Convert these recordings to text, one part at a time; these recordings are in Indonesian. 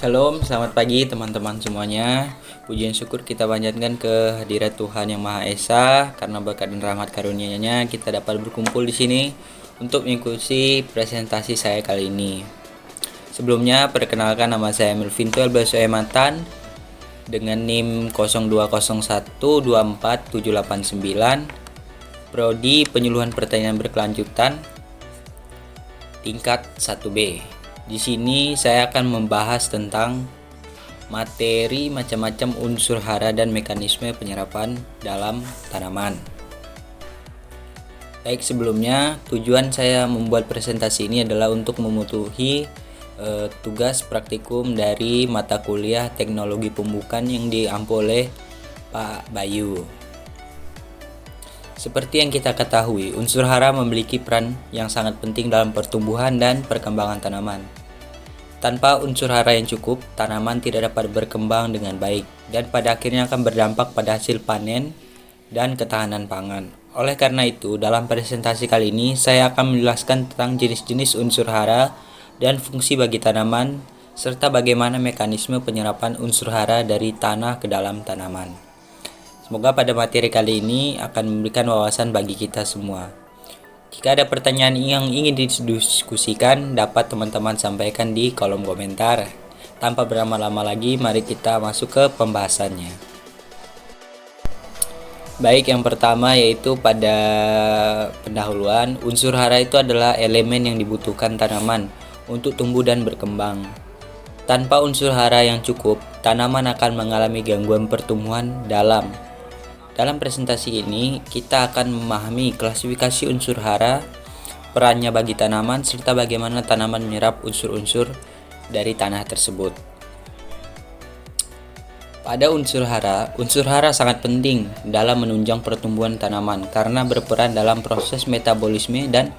Shalom, selamat pagi teman-teman semuanya. Pujian syukur kita panjatkan ke hadirat Tuhan Yang Maha Esa, karena berkat dan rahmat karunia-Nya kita dapat berkumpul di sini untuk mengikuti presentasi saya kali ini. Sebelumnya, perkenalkan, nama saya Melvin Matan dengan NIM 0201247789, Prodi Penyuluhan Pertanian Berkelanjutan tingkat 1B. Di sini saya akan membahas tentang materi macam-macam unsur hara dan mekanisme penyerapan dalam tanaman. Baik, sebelumnya tujuan saya membuat presentasi ini adalah untuk memenuhi tugas praktikum dari mata kuliah Teknologi Pembukaan yang diampu oleh Pak Bayu. Seperti yang kita ketahui, unsur hara memiliki peran yang sangat penting dalam pertumbuhan dan perkembangan tanaman. Tanpa unsur hara yang cukup, tanaman tidak dapat berkembang dengan baik dan pada akhirnya akan berdampak pada hasil panen dan ketahanan pangan. Oleh karena itu, dalam presentasi kali ini saya akan menjelaskan tentang jenis-jenis unsur hara dan fungsi bagi tanaman serta bagaimana mekanisme penyerapan unsur hara dari tanah ke dalam tanaman. Semoga pada materi kali ini akan memberikan wawasan bagi kita semua. Jika ada pertanyaan yang ingin didiskusikan, dapat teman-teman sampaikan di kolom komentar. Tanpa berlama-lama lagi, mari kita masuk ke pembahasannya. Baik, yang pertama yaitu pada pendahuluan, unsur hara itu adalah elemen yang dibutuhkan tanaman untuk tumbuh dan berkembang. Tanpa unsur hara yang cukup, tanaman akan mengalami gangguan pertumbuhan. Dalam presentasi ini, kita akan memahami klasifikasi unsur hara, perannya bagi tanaman, serta bagaimana tanaman menyerap unsur-unsur dari tanah tersebut. Pada unsur hara sangat penting dalam menunjang pertumbuhan tanaman karena berperan dalam proses metabolisme dan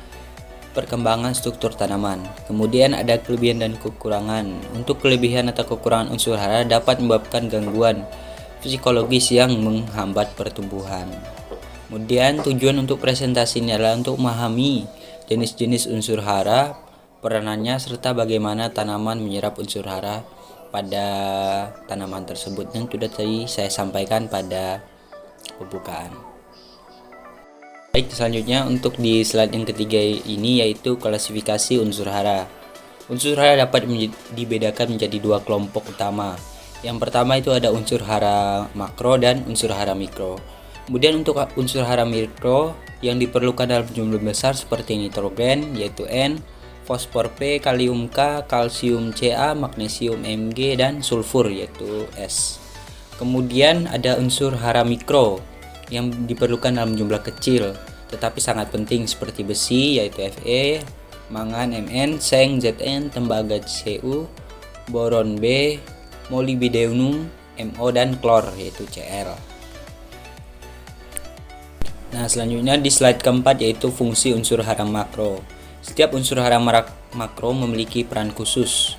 perkembangan struktur tanaman. Kemudian ada kelebihan dan kekurangan. Untuk kelebihan atau kekurangan unsur hara dapat menyebabkan gangguan psikologis yang menghambat pertumbuhan. Kemudian tujuan untuk presentasi ini adalah untuk memahami jenis-jenis unsur hara, peranannya, serta bagaimana tanaman menyerap unsur hara pada tanaman tersebut yang sudah tadi saya sampaikan pada pembukaan. Baik, selanjutnya untuk di slide yang ketiga ini yaitu klasifikasi unsur hara. Unsur hara dapat dibedakan menjadi dua kelompok utama. Yang pertama itu ada unsur hara makro dan unsur hara mikro. Kemudian untuk unsur hara mikro yang diperlukan dalam jumlah besar seperti nitrogen yaitu N, fosfor P, kalium K, kalsium Ca, magnesium Mg, dan sulfur yaitu S. Kemudian ada unsur hara mikro yang diperlukan dalam jumlah kecil tetapi sangat penting seperti besi yaitu Fe, mangan Mn, seng Zn, tembaga Cu, boron B, molybdenum Mo, dan klor yaitu Cl. Nah, selanjutnya di slide keempat yaitu fungsi unsur hara makro. Setiap unsur hara makro memiliki peran khusus.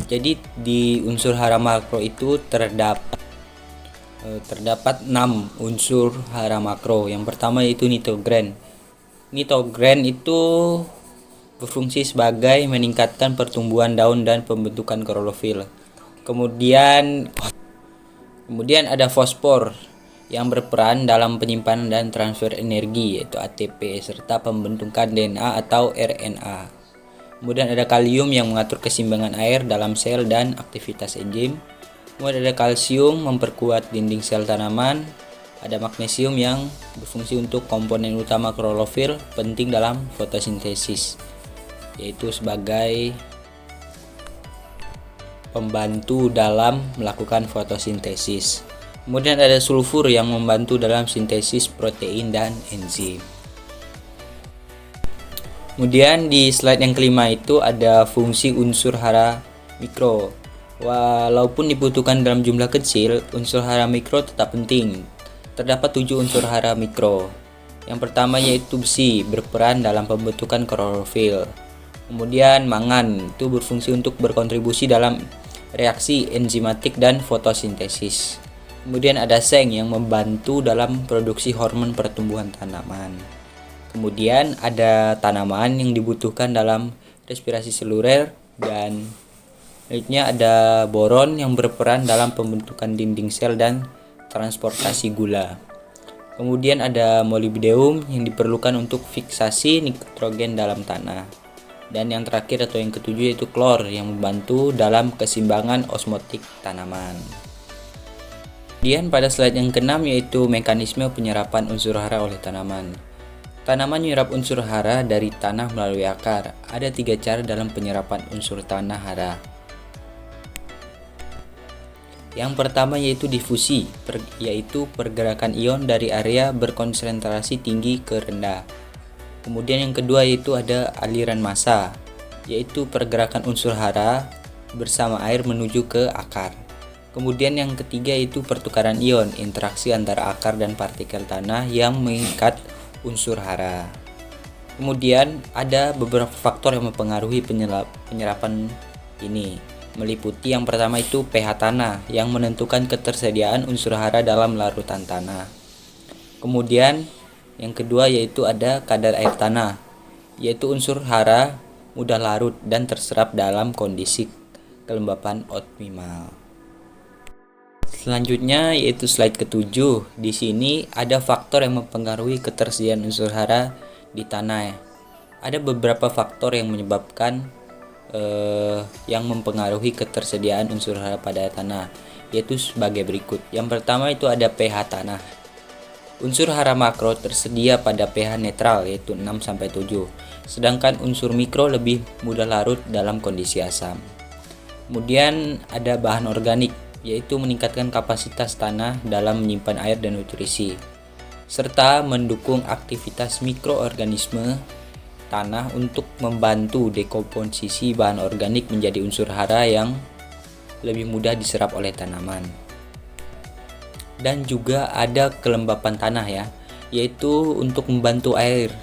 Jadi di unsur hara makro itu terdapat 6 unsur hara makro. Yang pertama yaitu nitrogen. Nitrogen itu berfungsi sebagai meningkatkan pertumbuhan daun dan pembentukan klorofil. Kemudian ada fosfor yang berperan dalam penyimpanan dan transfer energi yaitu ATP serta pembentukan DNA atau RNA. Kemudian ada kalium yang mengatur keseimbangan air dalam sel dan aktivitas enzim. Kemudian ada kalsium memperkuat dinding sel tanaman. Ada magnesium yang berfungsi untuk komponen utama klorofil penting dalam fotosintesis yaitu sebagai pembantu dalam melakukan fotosintesis. Kemudian ada sulfur yang membantu dalam sintesis protein dan enzim. Kemudian di slide yang kelima itu ada fungsi unsur hara mikro. Walaupun dibutuhkan dalam jumlah kecil, unsur hara mikro tetap penting. Terdapat 7 unsur hara mikro. Yang pertama yaitu besi, berperan dalam pembentukan klorofil. Kemudian mangan itu berfungsi untuk berkontribusi dalam reaksi enzimatik dan fotosintesis. Kemudian ada seng yang membantu dalam produksi hormon pertumbuhan tanaman. Kemudian ada tanaman yang dibutuhkan dalam respirasi seluler dan Selanjutnya ada boron yang berperan dalam pembentukan dinding sel dan transportasi gula. Kemudian ada molybdenum yang diperlukan untuk fiksasi nitrogen dalam tanah. Dan yang terakhir atau yang ketujuh yaitu klor yang membantu dalam keseimbangan osmotik tanaman. Kemudian pada slide yang keenam yaitu mekanisme penyerapan unsur hara oleh tanaman. Tanaman menyerap unsur hara dari tanah melalui akar. Ada 3 cara dalam penyerapan unsur tanah hara. Yang pertama yaitu difusi, yaitu pergerakan ion dari area berkonsentrasi tinggi ke rendah. Kemudian yang kedua yaitu ada aliran massa, yaitu pergerakan unsur hara bersama air menuju ke akar. Kemudian yang ketiga yaitu pertukaran ion, interaksi antara akar dan partikel tanah yang mengikat unsur hara. Kemudian ada beberapa faktor yang mempengaruhi penyerapan ini, meliputi yang pertama itu pH tanah yang menentukan ketersediaan unsur hara dalam larutan tanah. Kemudian yang kedua yaitu ada kadar air tanah, yaitu unsur hara mudah larut dan terserap dalam kondisi kelembapan optimal. Selanjutnya yaitu slide ketujuh. Di sini ada faktor yang mempengaruhi ketersediaan unsur hara di tanah. Ada beberapa faktor yang menyebabkan yang mempengaruhi ketersediaan unsur hara pada tanah, yaitu sebagai berikut. Yang pertama itu ada pH tanah. Unsur hara makro tersedia pada pH netral yaitu 6-7, sedangkan unsur mikro lebih mudah larut dalam kondisi asam. Kemudian ada bahan organik, yaitu meningkatkan kapasitas tanah dalam menyimpan air dan nutrisi, serta mendukung aktivitas mikroorganisme tanah untuk membantu dekomposisi bahan organik menjadi unsur hara yang lebih mudah diserap oleh tanaman. Dan juga ada kelembapan tanah ya, yaitu untuk membantu air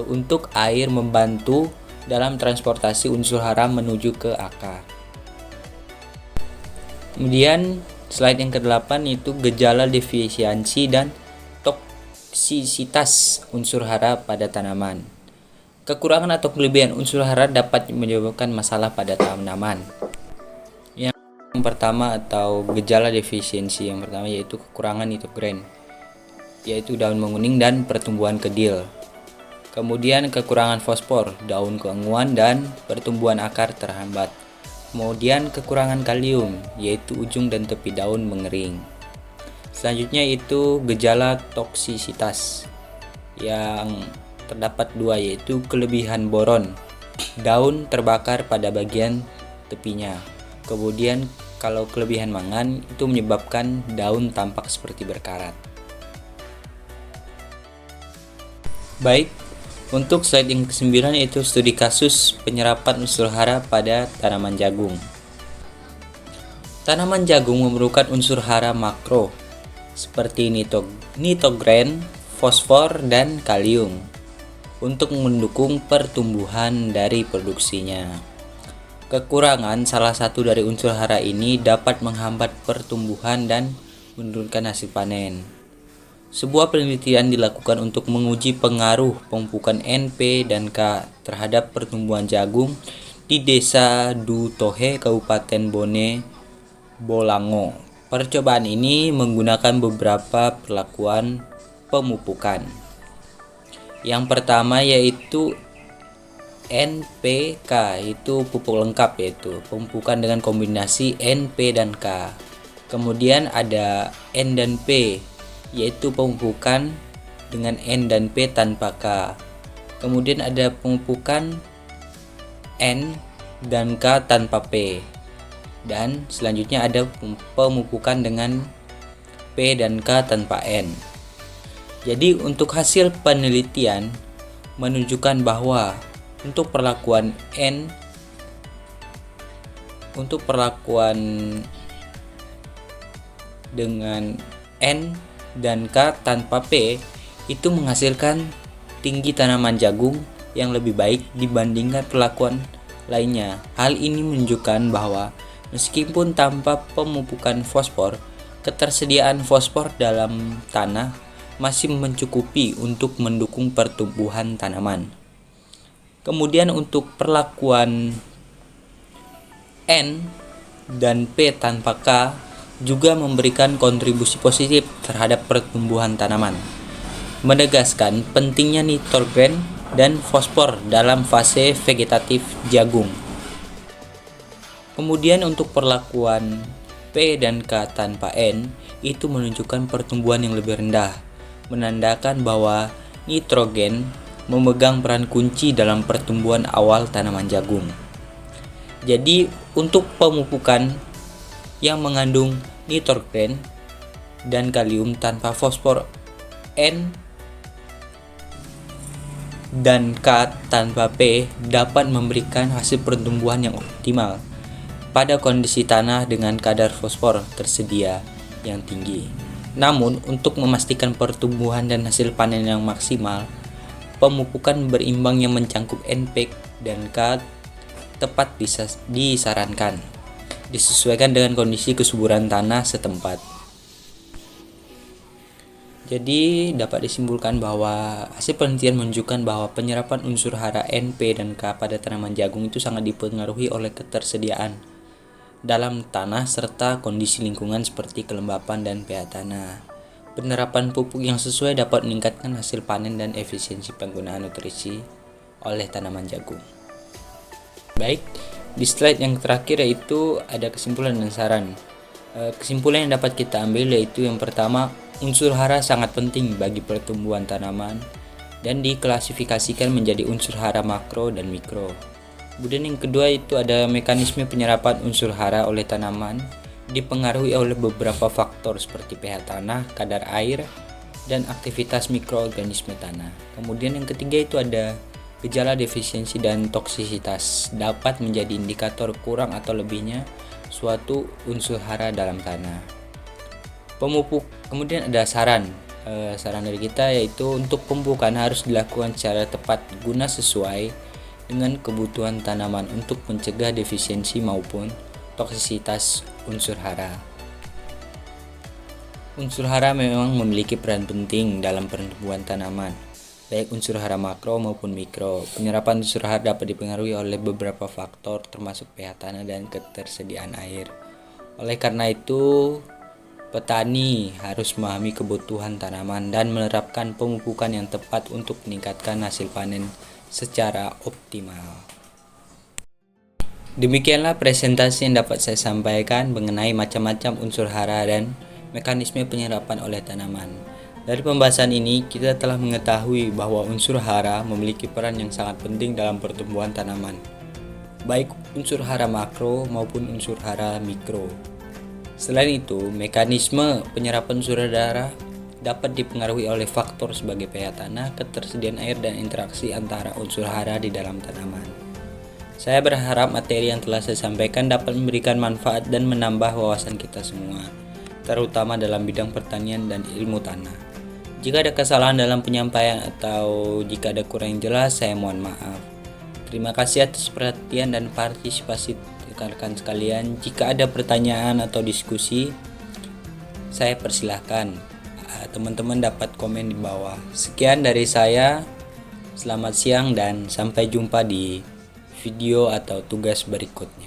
untuk air membantu dalam transportasi unsur hara menuju ke akar. Kemudian slide yang ke-8 itu gejala defisiensi dan toksisitas unsur hara pada tanaman. Kekurangan atau kelebihan unsur hara dapat menyebabkan masalah pada tanaman. Yang pertama atau gejala defisiensi yang pertama yaitu kekurangan nitrogen, yaitu daun menguning dan pertumbuhan kedil. Kemudian kekurangan fosfor, daun keunguan dan pertumbuhan akar terhambat. Kemudian kekurangan kalium, yaitu ujung dan tepi daun mengering. Selanjutnya itu gejala toksisitas yang terdapat 2, yaitu kelebihan boron, daun terbakar pada bagian tepinya. Kemudian kalau kelebihan mangan itu menyebabkan daun tampak seperti berkarat. Baik, untuk slide yang ke-9 yaitu studi kasus penyerapan unsur hara pada tanaman jagung. Tanaman jagung memerlukan unsur hara makro seperti nitrogen, fosfor, dan kalium untuk mendukung pertumbuhan dari produksinya. Kekurangan salah satu dari unsur hara ini dapat menghambat pertumbuhan dan menurunkan hasil panen. Sebuah penelitian dilakukan untuk menguji pengaruh pemupukan N, P, dan K terhadap pertumbuhan jagung di Desa Dutohe, Kabupaten Bone Bolango. Percobaan ini menggunakan beberapa perlakuan pemupukan. Yang pertama yaitu NPK, itu pupuk lengkap, yaitu pemupukan dengan kombinasi N, P, dan K. Kemudian ada N dan P, yaitu pemupukan dengan N dan P tanpa K. Kemudian ada pemupukan N dan K tanpa P. Dan selanjutnya ada pemupukan dengan P dan K tanpa N. Jadi untuk hasil penelitian menunjukkan bahwa untuk perlakuan dengan N dan K tanpa P itu menghasilkan tinggi tanaman jagung yang lebih baik dibandingkan perlakuan lainnya. Hal ini menunjukkan bahwa meskipun tanpa pemupukan fosfor, ketersediaan fosfor dalam tanah masih mencukupi untuk mendukung pertumbuhan tanaman. Kemudian untuk perlakuan N dan P tanpa K juga memberikan kontribusi positif terhadap pertumbuhan tanaman, menegaskan pentingnya nitrogen dan fosfor dalam fase vegetatif jagung. Kemudian untuk perlakuan P dan K tanpa N itu menunjukkan pertumbuhan yang lebih rendah, menandakan bahwa nitrogen memegang peran kunci dalam pertumbuhan awal tanaman jagung. Jadi untuk pemupukan yang mengandung nitrogen dan kalium tanpa fosfor N dan K tanpa P dapat memberikan hasil pertumbuhan yang optimal pada kondisi tanah dengan kadar fosfor tersedia yang tinggi. Namun untuk memastikan pertumbuhan dan hasil panen yang maksimal, pemupukan berimbang yang mencakup N, P, dan K tepat disarankan, disesuaikan dengan kondisi kesuburan tanah setempat. Jadi dapat disimpulkan bahwa hasil penelitian menunjukkan bahwa penyerapan unsur hara N, P, dan K pada tanaman jagung itu sangat dipengaruhi oleh ketersediaan dalam tanah serta kondisi lingkungan seperti kelembapan dan pH tanah. Penerapan pupuk yang sesuai dapat meningkatkan hasil panen dan efisiensi penggunaan nutrisi oleh tanaman jagung. Baik, di slide yang terakhir yaitu ada kesimpulan dan saran. Kesimpulan yang dapat kita ambil yaitu yang pertama, unsur hara sangat penting bagi pertumbuhan tanaman dan diklasifikasikan menjadi unsur hara makro dan mikro. Kemudian yang kedua itu ada mekanisme penyerapan unsur hara oleh tanaman dipengaruhi oleh beberapa faktor seperti pH tanah, kadar air, dan aktivitas mikroorganisme tanah. Kemudian yang ketiga itu ada gejala defisiensi dan toksisitas dapat menjadi indikator kurang atau lebihnya suatu unsur hara dalam tanah. Pemupuk, kemudian ada saran dari kita yaitu untuk pemupukan harus dilakukan secara tepat guna sesuai dengan kebutuhan tanaman untuk mencegah defisiensi maupun toksisitas unsur hara. Unsur hara memang memiliki peran penting dalam pertumbuhan tanaman, baik unsur hara makro maupun mikro. Penyerapan unsur hara dapat dipengaruhi oleh beberapa faktor termasuk pH tanah dan ketersediaan air. Oleh karena itu, petani harus memahami kebutuhan tanaman dan menerapkan pemupukan yang tepat untuk meningkatkan hasil panen secara optimal. Demikianlah presentasi yang dapat saya sampaikan mengenai macam-macam unsur hara dan mekanisme penyerapan oleh tanaman. Dari pembahasan ini, kita telah mengetahui bahwa unsur hara memiliki peran yang sangat penting dalam pertumbuhan tanaman, baik unsur hara makro maupun unsur hara mikro. Selain itu, mekanisme penyerapan unsur hara dapat dipengaruhi oleh faktor sebagai pH tanah, ketersediaan air, dan interaksi antara unsur hara di dalam tanaman. Saya berharap materi yang telah saya sampaikan dapat memberikan manfaat dan menambah wawasan kita semua, terutama dalam bidang pertanian dan ilmu tanah. Jika ada kesalahan dalam penyampaian atau jika ada kurang jelas, saya mohon maaf. Terima kasih atas perhatian dan partisipasi rekan-rekan sekalian. Jika ada pertanyaan atau diskusi, saya persilahkan. Teman-teman dapat komen di bawah. Sekian dari saya. Selamat siang dan sampai jumpa di video atau tugas berikutnya.